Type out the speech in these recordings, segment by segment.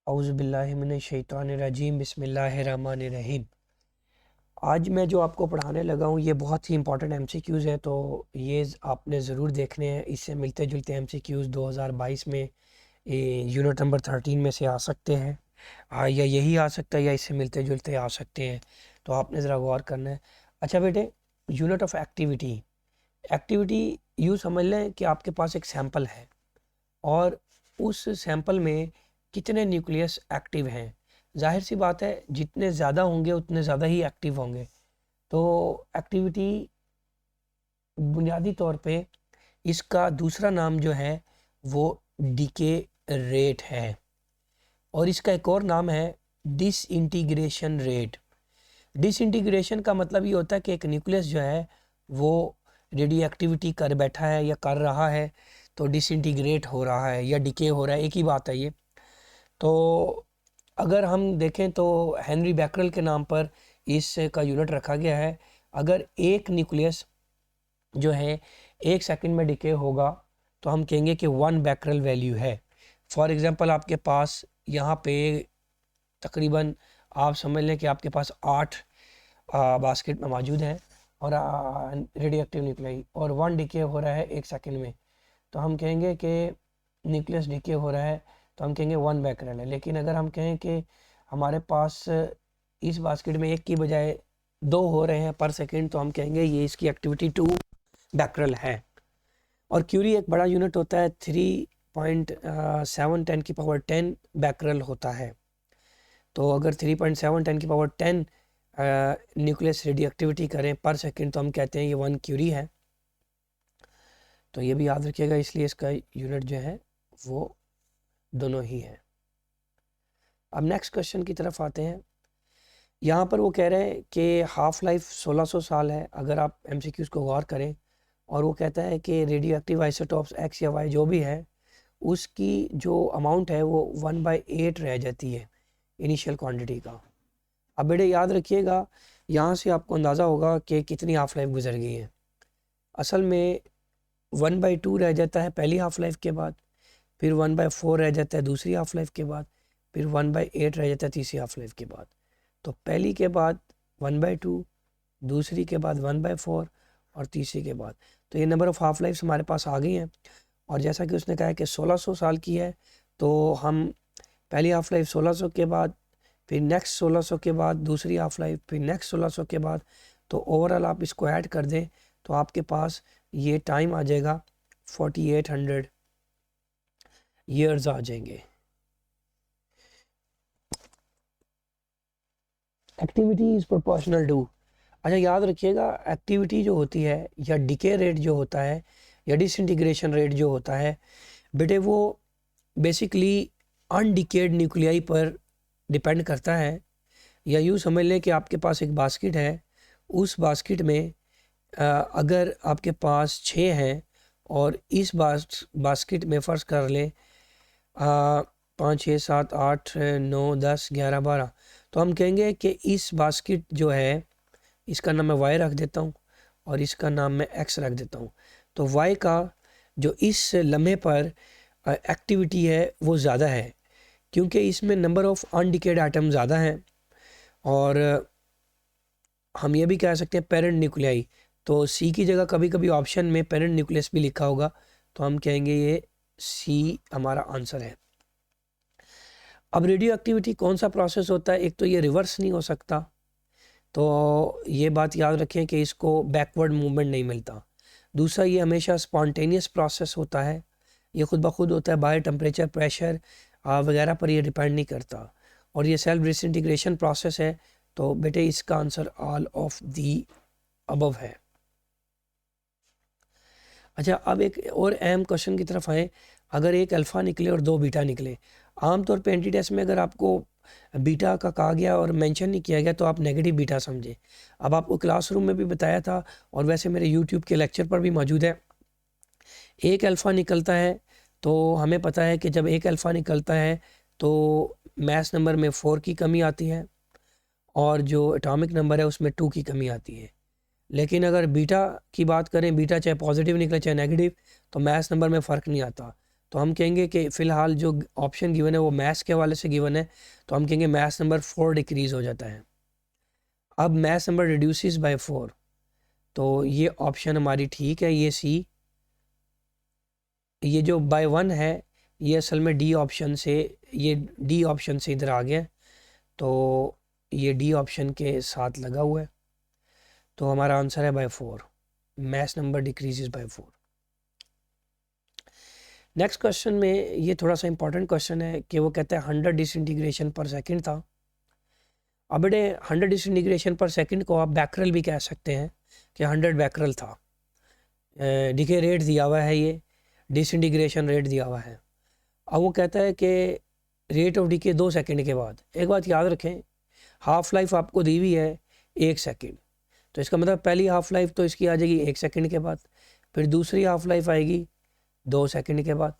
औज़ुबिल्लाहिमिनश्शैतानिर्रजीम बिस्मिल्लाहिर्रहमानिर्रहीम। आज मैं जो आपको पढ़ाने लगा हूँ ये बहुत ही इंपॉर्टेंट एमसीक्यूज़ हैं, तो ये आपने ज़रूर देखने हैं। इससे मिलते जुलते एमसीक्यूज़ 2022 में यूनिट नंबर 13 में से आ सकते हैं, या यही आ सकता है या इससे मिलते जुलते आ सकते हैं, तो आपने ज़रा गौर करना है। अच्छा बेटे, यूनिट ऑफ एक्टिविटी। एक्टिविटी यूँ समझ लें कि आपके पास एक सैंपल है और उस सैंपल में कितने न्यूक्लियस एक्टिव हैं। जाहिर सी बात है, जितने ज़्यादा होंगे उतने ज़्यादा ही एक्टिव होंगे। तो एक्टिविटी बुनियादी तौर पे इसका दूसरा नाम जो है वो डीके रेट है, और इसका एक और नाम है डिसइंटीग्रेशन रेट। डिसइंटीग्रेशन का मतलब ये होता है कि एक न्यूक्लियस जो है वो रेडियो एक्टिविटी कर बैठा है या कर रहा है, तो डिसइंटीग्रेट हो रहा है या डिके हो रहा है, एक ही बात है ये। तो अगर हम देखें तो हेनरी बैकरल के नाम पर इसका यूनिट रखा गया है। अगर एक न्यूक्लियस जो है 1 सेकंड में डिके होगा तो हम कहेंगे कि 1 बैकरल वैल्यू है। फॉर एग्जांपल आपके पास यहाँ पे तकरीबन आप समझ लें कि आपके पास 8 बास्केट में मौजूद हैं और रेडियो एक्टिव न्यूक्लियाई, और 1 डिके हो रहा है 1 सेकंड में, तो हम कहेंगे कि न्यूक्लियस डिके हो रहा है, तो हम कहेंगे 1 बैकरल है। लेकिन अगर हम कहें कि हमारे पास इस बास्केट में एक की बजाय 2 हो रहे हैं पर सेकंड, तो हम कहेंगे ये इसकी एक्टिविटी 2 बैकरल है। और क्यूरी एक बड़ा यूनिट होता है, 3.7 10 बैकरल होता है। तो अगर 3.7 10 न्यूक्लियस रेडियो एक्टिविटी करें पर सेकंड, तो हम कहते हैं ये 1 क्यूरी है। तो ये भी याद रखिएगा, इसलिए इसका यूनिट जो है वो दोनों ही है। अब नेक्स्ट क्वेश्चन की तरफ आते हैं। यहाँ पर वो कह रहे हैं कि हाफ लाइफ 1600 साल है, अगर आप एमसीक्यूज़ को गौर करें, और वो कहता है कि रेडियो एक्टिव आइसोटॉप्स एक्स या वाई जो भी है उसकी जो अमाउंट है वो 1/8 रह जाती है इनिशियल क्वांटिटी का। अब बेटे याद रखिएगा, यहाँ से आपको अंदाज़ा होगा कि कितनी हाफ लाइफ गुजर गई है। असल में 1/2 रह जाता है पहली हाफ लाइफ के बाद, फिर 1/4 रह जाता है दूसरी हाफ लाइफ के बाद, फिर 1/8 रह जाता है तीसरी हाफ लाइफ के बाद। तो पहली के बाद 1/2, दूसरी के बाद 1/4 और तीसरी के बाद, तो ये नंबर ऑफ़ हाफ लाइफ्स हमारे पास आ गई हैं। और जैसा कि उसने कहा है कि 1600 साल की है, तो हम पहली हाफ लाइफ 1600 के बाद, फिर नेक्स्ट 1600 के बाद दूसरी हाफ लाइफ, फिर नेक्स्ट 1600 के बाद, तो ओवरऑल आप इसको ऐड कर दें तो आपके पास ये टाइम आ जाएगा 4800 ईयर्स आ जाएंगे। Activity is proportional to. अच्छा याद रखिएगा, एक्टिविटी जो होती है या डिके रेट जो होता है या डिसइंटीग्रेशन रेट जो होता है बेटे, वो बेसिकली अनडिकेड न्यूक्लियाई पर डिपेंड करता है। या यूँ समझ लें कि आपके पास एक बास्केट है, उस बास्केट में अगर आपके पास 6 हैं और इस बास्केट में फ़र्ज़ कर लें 5 6 7 8 9 10 11 12, तो हम कहेंगे कि इस बास्केट जो है इसका नाम मैं वाई रख देता हूँ और इसका नाम मैं एक्स रख देता हूँ। तो वाई का जो इस लम्हे पर एक्टिविटी है वो ज़्यादा है, क्योंकि इसमें नंबर ऑफ़ अनडिकेड आइटम ज़्यादा हैं। और हम ये भी कह सकते हैं पेरेंट न्यूक्लियाई, तो सी की जगह कभी कभी ऑप्शन में पेरेंट न्यूक्लियस भी लिखा होगा, तो हम कहेंगे ये सी हमारा आंसर है। अब रेडियो एक्टिविटी कौन सा प्रोसेस होता है, एक तो ये रिवर्स नहीं हो सकता, तो ये बात याद रखें कि इसको बैकवर्ड मूवमेंट नहीं मिलता। दूसरा, ये हमेशा स्पॉन्टेनियस प्रोसेस होता है, ये खुद ब खुद होता है, बाहर टेम्परेचर प्रेशर वगैरह पर ये डिपेंड नहीं करता। और ये सेल्फ डिसइंटीग्रेशन प्रोसेस है, तो बेटे इसका answer all of the above है। अच्छा, अब एक और अहम क्वेश्चन की तरफ आए। अगर एक अल्फ़ा निकले और 2 बीटा निकले, आमतौर पे एंटी टेस्ट में अगर आपको बीटा का कहा गया और मेंशन नहीं किया गया तो आप नेगेटिव बीटा समझें। अब आपको क्लासरूम में भी बताया था और वैसे मेरे यूट्यूब के लेक्चर पर भी मौजूद है। एक अल्फ़ा निकलता है तो हमें पता है कि जब एक अल्फ़ा निकलता है तो मैस नंबर में 4 की कमी आती है और जो एटॉमिक नंबर है उसमें 2 की कमी आती है। लेकिन अगर बीटा की बात करें, बीटा चाहे पॉजिटिव निकले चाहे नेगेटिव, तो मैस नंबर में फ़र्क नहीं आता। तो हम कहेंगे कि फ़िलहाल जो ऑप्शन गिवन है वो मैथ्स के हवाले से गिवन है, तो हम कहेंगे मैथ्स नंबर 4 डिक्रीज़ हो जाता है। अब मैथ्स नंबर रिड्यूसेस बाय 4, तो ये ऑप्शन हमारी ठीक है, ये सी। ये जो बाय 1 है ये असल में डी ऑप्शन से, ये डी ऑप्शन से इधर आ गया, तो ये डी ऑप्शन के साथ लगा हुआ है, तो हमारा आंसर है by 4, maths number decreases by 4। Next question में ये थोड़ा सा इंपॉर्टेंट क्वेश्चन है कि वो कहता है 100 डिसइंटीग्रेशन पर सेकंड था। अब बेटे 100 डिसइंटीग्रेशन पर सेकंड को आप बैकरल भी कह सकते हैं कि 100 बैकरल था। डिके रेट दिया हुआ है, ये डिसइंटीग्रेशन रेट दिया हुआ है। अब वो कहता है कि रेट ऑफ डिके 2 सेकंड के बाद। एक बात याद रखें, हाफ लाइफ आपको दी हुई है 1 सेकंड, तो इसका मतलब पहली हाफ लाइफ तो इसकी आ जाएगी 1 सेकंड के बाद, फिर दूसरी हाफ लाइफ आएगी 2 सेकंड के बाद,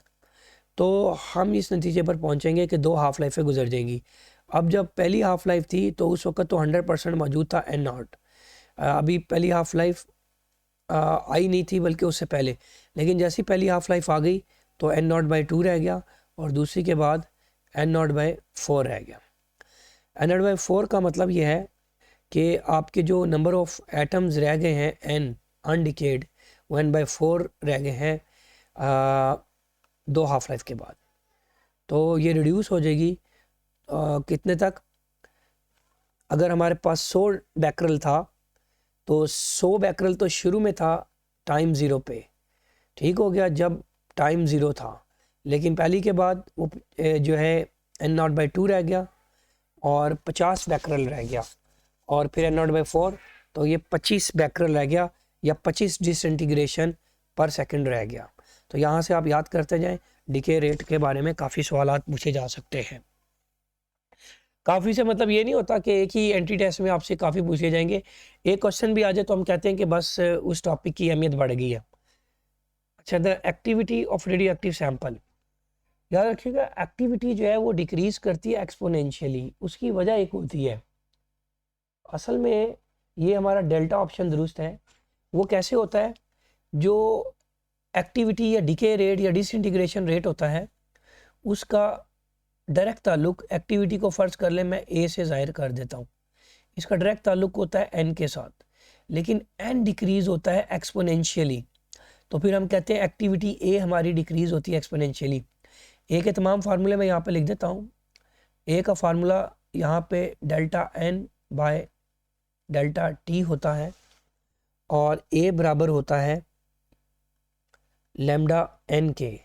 तो हम इस नतीजे पर पहुंचेंगे कि 2 हाफ लाइफें गुजर जाएंगी। अब जब पहली हाफ लाइफ थी तो उस वक्त तो 100% मौजूद था एन नॉट, अभी पहली हाफ लाइफ आई नहीं थी बल्कि उससे पहले, लेकिन जैसी पहली हाफ लाइफ आ गई तो एन नॉट बाई 2 रह गया और दूसरी के बाद एन नॉट बाई 4 रह गया। एन नॉट बाई 4 का मतलब ये है कि आपके जो नंबर ऑफ एटम्स रह गए हैं एन अनडिकेड, वो एन बाई 4 रह गए हैं 2 हाफ लाइफ के बाद। तो ये रिड्यूस हो जाएगी कितने तक? अगर हमारे पास 100 बैकरल था तो 100 बैकरल तो शुरू में था टाइम 0 पे, ठीक हो गया जब टाइम 0 था, लेकिन पहली के बाद वो जो है एन नॉट बाई 2 रह गया और 50 बैकरल रह गया, और फिर एन नॉट बाई 4 तो ये 25 बैकरल रह गया या 25 डिसइंटीग्रेशन पर सेकंड रह गया। तो यहाँ से आप याद करते जाएं, डिके रेट के बारे में काफ़ी सवालात पूछे जा सकते हैं। काफ़ी से मतलब ये नहीं होता कि एक ही एंट्री टेस्ट में आपसे काफ़ी पूछे जाएंगे, एक क्वेश्चन भी आ जाए तो हम कहते हैं कि बस उस टॉपिक की अहमियत बढ़ गई है। अच्छा, the activity of radio active sample, याद रखिएगा एक्टिविटी जो है वो डिक्रीज करती है एक्सपोनेंशियली, उसकी वजह एक होती है, असल में ये हमारा डेल्टा ऑप्शन दुरुस्त है। वो कैसे होता है? जो एक्टिविटी या डिके रेट या डिसइंटीग्रेशन रेट होता है उसका डायरेक्ट ताल्लुक, एक्टिविटी को फ़र्ज कर ले मैं ए से ज़ाहिर कर देता हूँ, इसका डायरेक्ट ताल्लुक होता है एन के साथ, लेकिन एन डिक्रीज़ होता है एक्सपोनेंशियली, तो फिर हम कहते हैं एक्टिविटी ए हमारी डिक्रीज़ होती है एक्सपोनेंशियली। ए के तमाम फार्मूले मैं यहाँ पे लिख देता हूँ। ए का फार्मूला यहाँ पे delta N by delta T होता है, और ए बराबर होता है लैम्डा एन के,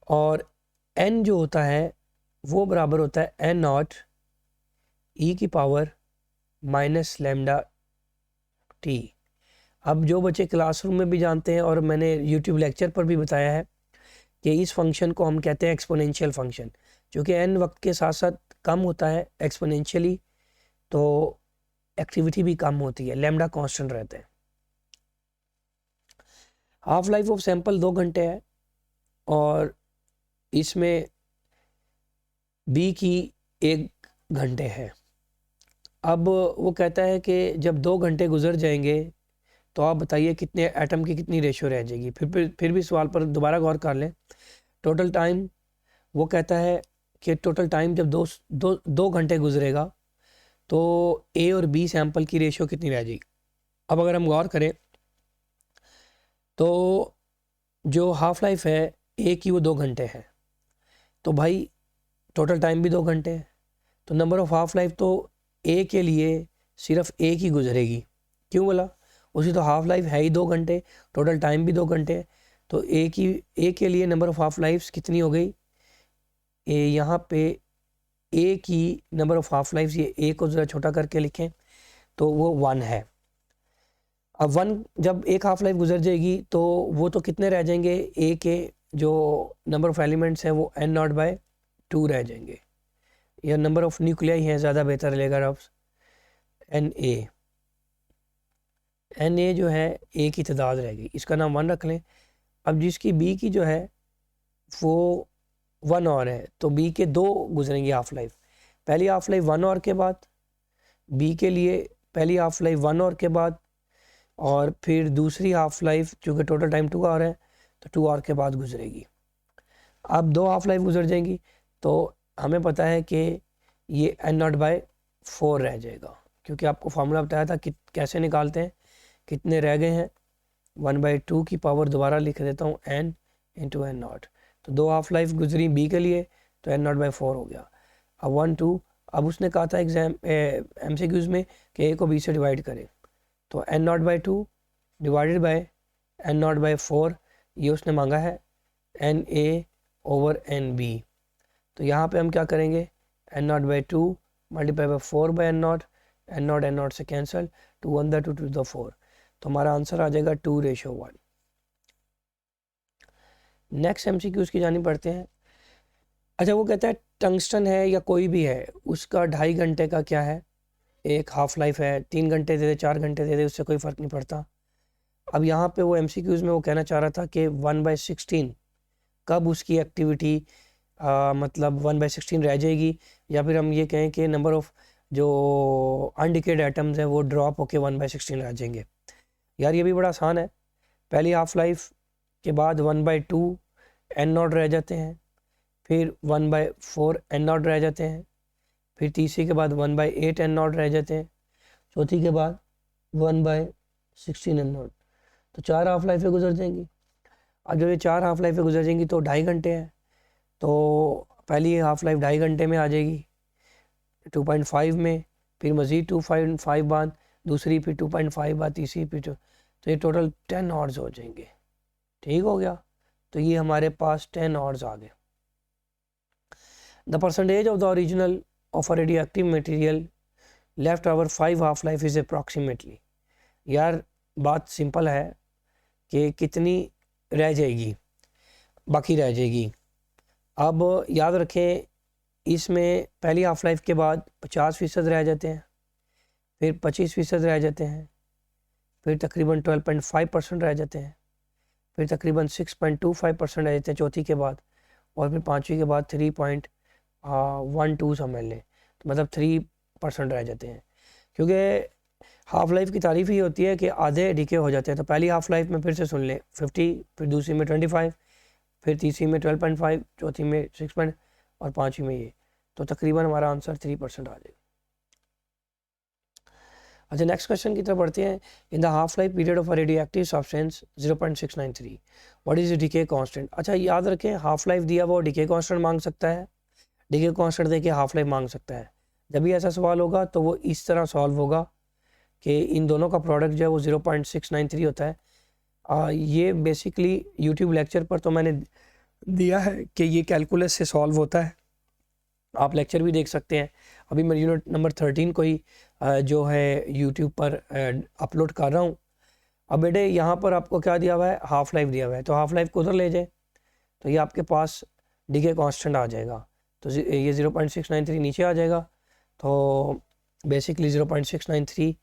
और एन जो होता है वो बराबर होता है एन नॉट ई की पावर माइनस लैम्डा टी। अब जो बच्चे क्लासरूम में भी जानते हैं और मैंने यूट्यूब लेक्चर पर भी बताया है कि इस फंक्शन को हम कहते हैं एक्सपोनेंशियल फंक्शन, क्योंकि एन वक्त के साथ साथ कम होता है एक्सपोनेंशियली, तो एक्टिविटी भी कम होती है, लैम्डा कांस्टेंट रहता है। हाफ लाइफ ऑफ सैंपल 2 घंटे है और इसमें बी की 1 घंटे है। अब वो कहता है कि जब 2 घंटे गुजर जाएंगे तो आप बताइए कितने एटम की कितनी रेशो रह जाएगी। फिर भी सवाल पर दोबारा गौर कर लें। टोटल टाइम, वो कहता है कि टोटल टाइम जब दो घंटे गुजरेगा तो ए और बी सैंपल की रेशो कितनी रह जाएगी। अब अगर हम गौर करें तो जो हाफ लाइफ है ए की वो 2 घंटे है, तो भाई टोटल टाइम भी 2 घंटे है, तो नंबर ऑफ हाफ लाइफ तो ए के लिए सिर्फ एक ही गुजरेगी। क्यों बोला? उसी तो हाफ लाइफ है ही 2 घंटे, टोटल टाइम भी 2 घंटे, तो ए के लिए नंबर ऑफ हाफ लाइफ्स कितनी हो गई? यहाँ पे ए की नंबर ऑफ हाफ लाइफ्स, ये ए को ज़रा छोटा करके लिखें तो वो 1 है। अब 1 जब एक हाफ लाइफ गुजर जाएगी तो वो तो कितने रह जाएंगे? ए के जो नंबर ऑफ एलिमेंट्स हैं वो एन नॉट बाय 2 रह जाएंगे, या नंबर ऑफ न्यूक्लियाई हैं ज़्यादा बेहतर रहेगा, ऑफ एन ए जो है ए की तादाद रहेगी, इसका नाम 1 रख लें। अब जिसकी बी की जो है वो 1 और है, तो बी के 2 गुजरेंगी हाफ लाइफ, पहली हाफ लाइफ 1 और के बाद, बी के लिए पहली हाफ लाइफ 1 और के बाद, और फिर दूसरी हाफ लाइफ चूँकि टोटल टाइम 2 और है तो 2 और के बाद गुजरेगी। अब 2 हाफ लाइफ गुजर जाएंगी तो हमें पता है कि ये n0/4 रह जाएगा, क्योंकि आपको फार्मूला बताया था कि कैसे निकालते हैं, कितने रह गए हैं 1/2 की पावर दोबारा लिख देता हूँ n इंटू n0। तो 2 हाफ लाइफ गुजरी b के लिए तो n0/4 हो गया। अब 1 2, अब उसने कहा था एग्जाम MCQs में कि a को b से डिवाइड करें, तो n0/2 डिवाइडेड बाय n0/4, ये उसने मांगा है NA/NB। तो यहाँ पे हम क्या करेंगे, n0/2 multiply by 4/n0, n0 से कैंसिल, 2 1 2 2 4, तो हमारा आंसर आ जाएगा 2:1। नेक्स्ट MCQs की जानी पढ़ते हैं। अच्छा, वो कहता है टंगस्टन है या कोई भी है, उसका 2.5 घंटे का क्या है, एक हाफ लाइफ है, 3 घंटे दे दे 4 घंटे दे दे, उससे कोई फ़र्क नहीं पड़ता। अब यहाँ पे वो MCQs में वो कहना चाह रहा था कि 1/16 कब उसकी एक्टिविटी मतलब 1/16 रह जाएगी, या फिर हम ये कहें कि नंबर ऑफ जो अनडिकेड एटम्स हैं वो ड्रॉप होके 1/16 रह जाएंगे। यार ये भी बड़ा आसान है, पहली हाफ लाइफ के बाद 1/2 n0 रह जाते हैं, फिर 1/4 n0 रह जाते हैं, फिर तीसरी के बाद 1/8 n0 रह जाते हैं, चौथी के बाद 1/16 n0। तो 4 हाफ लाइफें गुजर जाएंगी। अब जब ये 4 हाफ लाइफें गुजर जाएंगी तो 2.5 घंटे हैं, तो पहली हाफ लाइफ 2.5 घंटे में आ जाएगी 2.5 में, फिर मज़ीद 2.5 बाद दूसरी, फिर 2.5 बाद तीसरी, फिर तो ये टोटल 10 आवर्स हो जाएंगे। ठीक हो गया, तो ये हमारे पास 10 आवर्स आ गए। The percentage of the original of a radio active material left over 5 half life is approximately. यार बात सिंपल है कि कितनी रह जाएगी, बाकी रह जाएगी। अब याद रखें, इसमें पहली हाफ लाइफ के बाद 50% रह जाते हैं, फिर 25% रह जाते हैं, फिर तकरीबन 12.5% रह जाते हैं, फिर तकरीबन 6.25% रह जाते हैं चौथी के बाद, और फिर पाँचवीं के बाद 3.12 समझ लें, तो मतलब 3% रह जाते हैं। क्योंकि हाफ लाइफ की तारीफ ही होती है कि आधे डिके हो जाते हैं। तो पहली हाफ लाइफ में फिर से सुन लें 50, फिर दूसरी में 25, फिर तीसरी में 12.5, चौथी में 6 और पाँचवीं में ये, तो तकरीबन हमारा आंसर 3% आ जाएगा। अच्छा, नेक्स्ट क्वेश्चन की तरफ बढ़ते हैं। In the half life period of a radio active substance 0.693 what is decay constant. अच्छा याद रखें, हाफ लाइफ दिया वो डिके कांस्टेंट मांग सकता है, डिके कांस्टेंट देके हाफ लाइफ मांग सकता है। जब भी ऐसा सवाल होगा तो वो इस तरह सॉल्व होगा कि इन दोनों का प्रोडक्ट जो है वो 0.693 होता है। ये बेसिकली यूट्यूब लेक्चर पर तो मैंने दिया है कि ये कैलकुलस से सॉल्व होता है, आप लेक्चर भी देख सकते हैं। अभी मैं यूनिट नंबर 13 को ही जो है यूट्यूब पर अपलोड कर रहा हूँ। अब बेटे यहाँ पर आपको क्या दिया हुआ है, हाफ लाइफ दिया हुआ है, तो हाफ लाइफ को उधर ले जाए तो ये आपके पास डिके कांस्टेंट आ जाएगा, तो ये 0.693 नीचे आ जाएगा, तो बेसिकली 0.693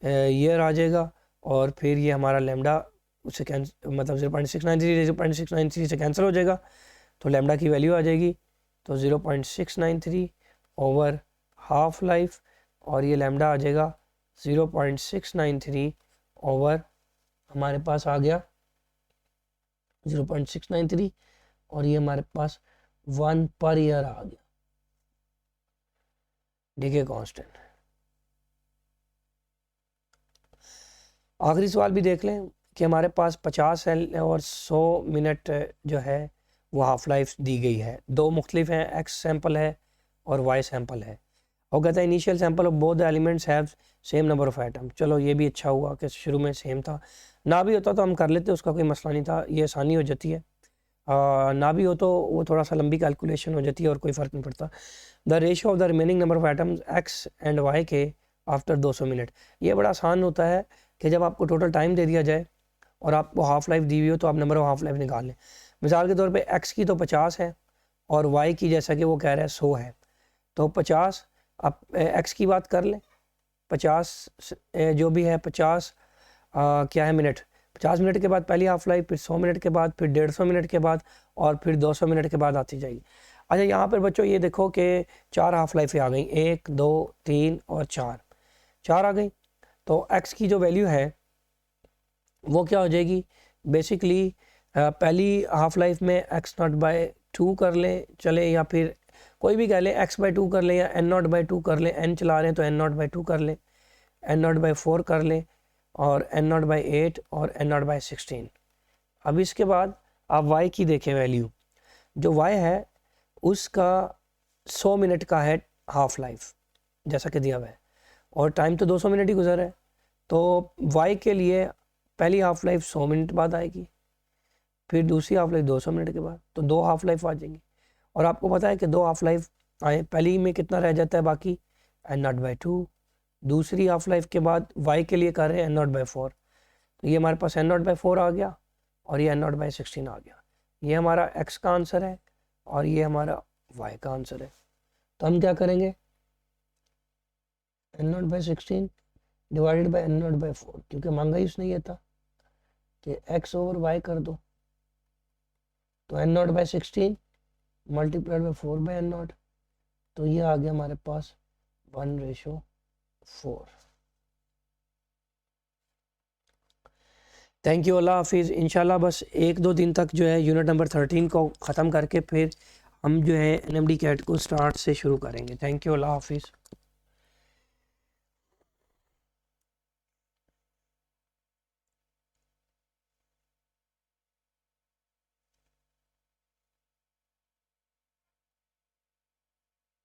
ईयर आ जाएगा, और फिर ये हमारा लेमडा उससे मतलब 0.693 से कैंसिल हो जाएगा, तो लेमडा की वैल्यू आ जाएगी, तो 0.693 ओवर हाफ लाइफ, और ये लेमडा आ जाएगा 0.693 ओवर, हमारे पास आ गया 0.693, और ये हमारे पास 1 पर ईयर आ गया डिके कांस्टेंट। आखिरी सवाल भी देख लें कि हमारे पास 50 और 100 मिनट जो है वो हाफ लाइफ दी गई है। दो मुख्तलिफ हैं, एक्स सैम्पल है और वाई सैम्पल है, और कहता है initial sample of both the elements have same number of atom. चलो ये भी अच्छा हुआ कि शुरू में सेम था, ना भी होता तो हम कर लेते, उसका कोई मसला नहीं था, ये आसानी हो जाती है। ना भी हो तो वो थोड़ा सा लंबी कैलकुलेशन हो जाती है और कोई फ़र्क नहीं पड़ता। The ratio of the remaining number of atoms X and Y के आफ्टर 200 मिनट, ये बड़ा आसान होता है कि जब आपको टोटल टाइम दे दिया जाए और आपको हाफ लाइफ दी हुई हो तो आप नंबर ऑफ हाफ लाइफ निकाल लें। मिसाल के तौर पे एक्स की तो 50 है और वाई की जैसा कि वो कह रहा है 100 है, तो 50 आप एक्स की बात कर लें, 50 जो भी है 50 क्या है मिनट, 50 मिनट के बाद पहली हाफ लाइफ, फिर 100 मिनट के बाद, फिर 150 मिनट के बाद, और फिर 200 मिनट के बाद आती जाएगी। अच्छा यहाँ पर बच्चों ये देखो कि 4 हाफ लाइफें आ गई, 1 2 3 और 4 आ गई, तो एक्स की जो वैल्यू है वो क्या हो जाएगी, बेसिकली पहली हाफ लाइफ में x0/4 2 कर लें चले, या फिर कोई भी कह लें, x/2 कर लें या n0/2 कर लें, n चला रहे हैं तो n0/2 कर लें, n0/4 कर लें और n0/8 और n0/16। अब इसके बाद आप y की देखें वैल्यू, जो y है उसका 100 मिनट का है हाफ लाइफ जैसा कि दिया हुआ है, और टाइम तो 200 मिनट ही गुजर है, तो y के लिए पहली हाफ लाइफ 100 मिनट बाद आएगी, फिर दूसरी हाफ लाइफ 200 मिनट के बाद, तो 2 हाफ लाइफ आ जाएंगी। और आपको पता है कि 2 हाफ लाइफ आए, पहली में कितना रह जाता है बाकी, n0/2, दूसरी हाफ लाइफ के बाद y के लिए कर रहे हैं n0/4, तो ये हमारे पास n0/4 आ गया और ये n0/16 आ गया। ये हमारा x का आंसर है और ये हमारा y का आंसर है। तो हम क्या करेंगे, n0/16 डिवाइडेड बाई n0/4, क्योंकि मांगा ही उसने ये था कि x/y कर दो, तो n0/16 मल्टीप्लाइड बाई 4/n0, तो ये आ गया हमारे पास 1:4। थैंक यू, अल्लाह हाफिज़। इंशाल्लाह बस 1-2 दिन तक जो है यूनिट नंबर 13 को ख़त्म करके फिर हम जो है NMD कैट को स्टार्ट से शुरू करेंगे। थैंक यू, अल्लाह हाफिज़।